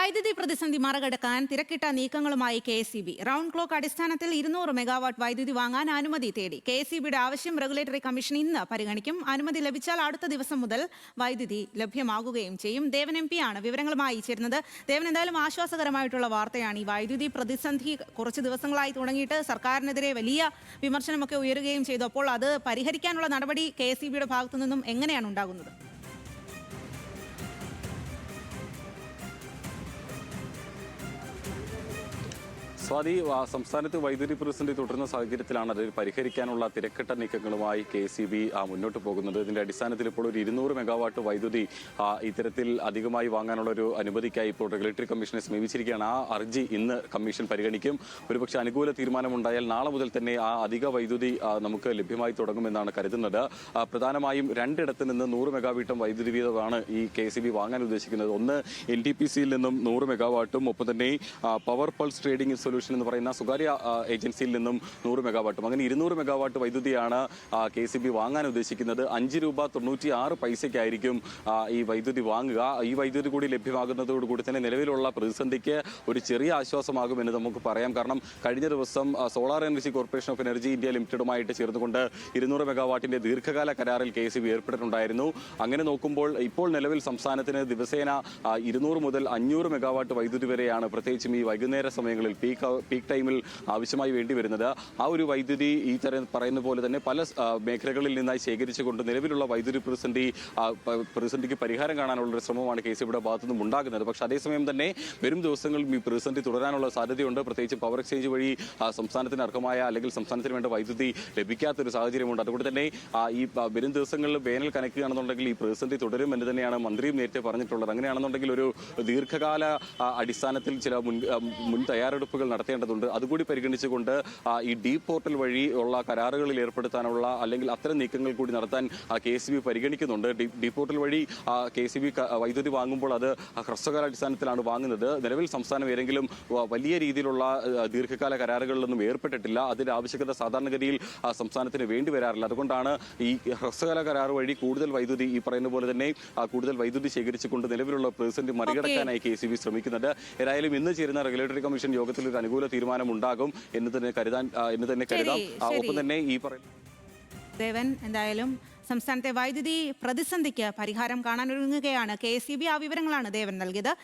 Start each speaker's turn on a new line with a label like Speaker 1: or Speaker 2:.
Speaker 1: വൈദ്യുതി പ്രതിസന്ധി മറികടക്കാൻ തിരക്കിട്ട നീക്കങ്ങളുമായി കെ.എസ്.ഇ.ബി. റൗണ്ട് ക്ലോക്ക് അടിസ്ഥാനത്തിൽ 200 മെഗാവാട്ട് വൈദ്യുതി വാങ്ങാൻ അനുമതി തേടി. കെ.എസ്.ഇ.ബിയുടെ ആവശ്യം റെഗുലേറ്ററി കമ്മീഷൻ ഇന്ന് പരിഗണിക്കും. അനുമതി ലഭിച്ചാൽ അടുത്ത ദിവസം മുതൽ വൈദ്യുതി ലഭ്യമാകുകയും ചെയ്യും. ദേവൻ എം ആണ് വിവരങ്ങളുമായി ചേരുന്നത്. ദേവൻ, എന്തായാലും ആശ്വാസകരമായിട്ടുള്ള വാർത്തയാണ്. ഈ വൈദ്യുതി പ്രതിസന്ധി കുറച്ച് ദിവസങ്ങളായി തുടങ്ങിയിട്ട് സർക്കാരിനെതിരെ വലിയ വിമർശനമൊക്കെ ഉയരുകയും ചെയ്തു. അപ്പോൾ അത് പരിഹരിക്കാനുള്ള നടപടി കെ.എസ്.ഇ.ബിയുടെ ഭാഗത്തു നിന്നും എങ്ങനെയാണ് ഉണ്ടാകുന്നത്?
Speaker 2: സ്വാതി, സംസ്ഥാനത്ത് വൈദ്യുതി പ്രതിസന്ധി തുടരുന്ന സാഹചര്യത്തിലാണ് അത് പരിഹരിക്കാനുള്ള തിരക്കിട്ട നീക്കങ്ങളുമായി കെ.എസ്.ഇ.ബി. മുന്നോട്ട് പോകുന്നത്. ഇതിന്റെ അടിസ്ഥാനത്തിൽ ഇപ്പോൾ ഒരു 200 മെഗാവാട്ട് വൈദ്യുതി ഇത്തരത്തിൽ അധികമായി വാങ്ങാനുള്ള ഒരു അനുമതിക്കായി ഇപ്പോൾ റെഗുലേറ്ററി കമ്മീഷനെ സമീപിച്ചിരിക്കുകയാണ്. ആ അർജി ഇന്ന് കമ്മീഷൻ പരിഗണിക്കും. ഒരുപക്ഷെ അനുകൂല തീരുമാനമുണ്ടായാൽ നാളെ മുതൽ തന്നെ ആ അധിക വൈദ്യുതി നമുക്ക് ലഭ്യമായി തുടങ്ങുമെന്നാണ് കരുതുന്നത്. പ്രധാനമായും രണ്ടിടത്ത് നിന്ന് 100 മെഗാവാട്ടും വൈദ്യുതി വീതമാണ് ഈ കെ.എസ്.ഇ.ബി. വാങ്ങാൻ ഉദ്ദേശിക്കുന്നത്. ഒന്ന് NTPC-യിൽ നിന്നും 100 മെഗാവാട്ടും, ഒപ്പം തന്നെ പവർ പൾസ് ട്രേഡിംഗ് സൊല്യൂഷൻ എന്ന് പറയുന്ന സ്വകാര്യ ഏജൻസിയിൽ നിന്നും 100 മെഗാവാട്ടും. അങ്ങനെ 200 മെഗാവാട്ട് വൈദ്യുതിയാണ് കെ.എസ്.ഇ.ബി. വാങ്ങാൻ ഉദ്ദേശിക്കുന്നത്. 5 രൂപ 96 പൈസയ്ക്കായിരിക്കും ഈ വൈദ്യുതി വാങ്ങുക. ഈ വൈദ്യുതി കൂടി ലഭ്യമാകുന്നതോടുകൂടി തന്നെ നിലവിലുള്ള പ്രതിസന്ധിക്ക് ഒരു ചെറിയ ആശ്വാസമാകുമെന്ന് നമുക്ക് പറയാം. കാരണം കഴിഞ്ഞ ദിവസം solar energy corporation of energy India ലിമിറ്റഡുമായിട്ട് ചേർന്നുകൊണ്ട് 200 മെഗാവാട്ടിന്റെ ദീർഘകാല കരാറിൽ കെ.എസ്.ഇ.ബി. ഏർപ്പെട്ടിട്ടുണ്ടായിരുന്നു. അങ്ങനെ നോക്കുമ്പോൾ ഇപ്പോൾ നിലവിൽ സംസ്ഥാനത്തിന് ദിവസേന 200 മുതൽ 500 മെഗാവാട്ട് വൈദ്യുതി വരെയാണ് പ്രത്യേകിച്ചും ഈ വൈകുന്നേര സമയങ്ങളിൽ പീക്ക് ടൈമിൽ ആവശ്യമായി വേണ്ടി വരുന്നത്. ആ ഒരു വൈദ്യുതി ഈ പറയുന്ന പോലെ തന്നെ പല മേഖലകളിൽ നിന്നായി ശേഖരിച്ചുകൊണ്ട് നിലവിലുള്ള വൈദ്യുതി പ്രതിസന്ധിക്ക് പരിഹാരം കാണാനുള്ള ഒരു ശ്രമമാണ് കെ.എസ്.ഇ.ബിയുടെ ഭാഗത്തുനിന്നും ഉണ്ടാകുന്നത്. പക്ഷേ അതേസമയം തന്നെ വരും ദിവസങ്ങളിൽ ഈ പ്രതിസന്ധി തുടരാനുള്ള സാധ്യതയുണ്ട്. പ്രത്യേകിച്ച് പവർ എക്സ്ചേഞ്ച് വഴി സംസ്ഥാനത്തിന് അർഹമായ അല്ലെങ്കിൽ സംസ്ഥാനത്തിന് വേണ്ട വൈദ്യുതി ലഭിക്കാത്തൊരു സാഹചര്യമുണ്ട്. അതുകൊണ്ട് തന്നെ ഈ വരും ദിവസങ്ങളിൽ വേനൽ കനക്കുകയാണെന്നുണ്ടെങ്കിൽ ഈ പ്രതിസന്ധി തുടരും എന്ന് തന്നെയാണ് മന്ത്രിയും നേരത്തെ പറഞ്ഞിട്ടുള്ളത്. അങ്ങനെയാണെന്നുണ്ടെങ്കിൽ ഒരു ദീർഘകാല അടിസ്ഥാനത്തിൽ ചില മുൻ തയ്യാറെടുപ്പുകൾ നടത്തേണ്ടതുണ്ട്. അതുകൂടി പരിഗണിച്ചുകൊണ്ട് ഈ ഡീപ് പോർട്ടൽ വഴി ഉള്ള കരാറുകളിൽ ഏർപ്പെടുത്താനുള്ള അല്ലെങ്കിൽ അത്തരം നീക്കങ്ങൾ കൂടി നടത്താൻ കെ.എസ്.ഇ.ബി. പരിഗണിക്കുന്നുണ്ട്. ഡീപ് പോർട്ടൽ വഴി കെ.എസ്.ഇ.ബി. വൈദ്യുതി വാങ്ങുമ്പോൾ അത് ഹ്രസ്വകാലാടിസ്ഥാനത്തിലാണ് വാങ്ങുന്നത്. നിലവിൽ സംസ്ഥാനം ഏതെങ്കിലും വലിയ രീതിയിലുള്ള ദീർഘകാല കരാറുകളിലൊന്നും ഏർപ്പെട്ടിട്ടില്ല. അതിന്റെ ആവശ്യകത സാധാരണഗതിയിൽ സംസ്ഥാനത്തിന് വേണ്ടി വരാറില്ല. അതുകൊണ്ടാണ് ഈ ഹ്രസ്വകാല കരാർ വഴി കൂടുതൽ വൈദ്യുതി ഈ പറയുന്ന പോലെ തന്നെ കൂടുതൽ വൈദ്യുതി ശേഖരിച്ചുകൊണ്ട് നിലവിലുള്ള പ്രതിസന്ധി മറികടക്കാനായി കെ.എസ്.ഇ.ബി. ശ്രമിക്കുന്നത്. ഏതായാലും ഇന്ന് ചേരുന്ന റെഗുലേറ്ററി കമ്മീഷൻ യോഗത്തിൽ ഒരു അനുകൂല തീരുമാനം ഉണ്ടാകും എന്ന് തന്നെ കരുതാം. ഒപ്പം തന്നെ ഈ പറയുന്ന
Speaker 1: ദേവൻ, എന്തായാലും സംസ്ഥാനത്തെ വൈദ്യുതി പ്രതിസന്ധിക്ക് പരിഹാരം കാണാനൊരുങ്ങുകയാണ് കെ.എസ്.ഇ.ബി. ആ വിവരങ്ങളാണ് ദേവൻ നൽകിയത്.